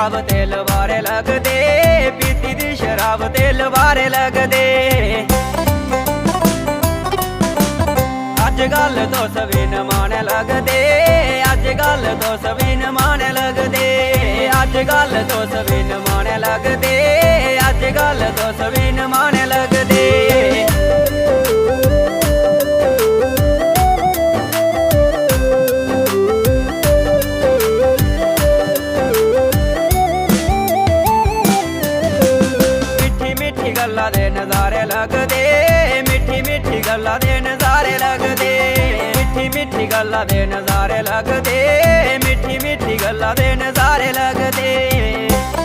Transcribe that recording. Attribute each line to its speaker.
Speaker 1: शराब ते लवारे लगदे, पीती दी शराब ते लवारे लगदे। अजकल तुस भी नमाने लगदे, अजकल तुस भी नमाने लगदे, अजकल तुस भी नमाने लगदे, अजकल तुस भी नमाने लगदे। गल्लां दे नज़ारे लगदे, मिठी मिठी गल्लां दे नज़ारे लगदे, मिठी मिठी गल्लां दे नज़ारे लगदे, मिठी मिठी गल्लां दे नज़ारे लगदे।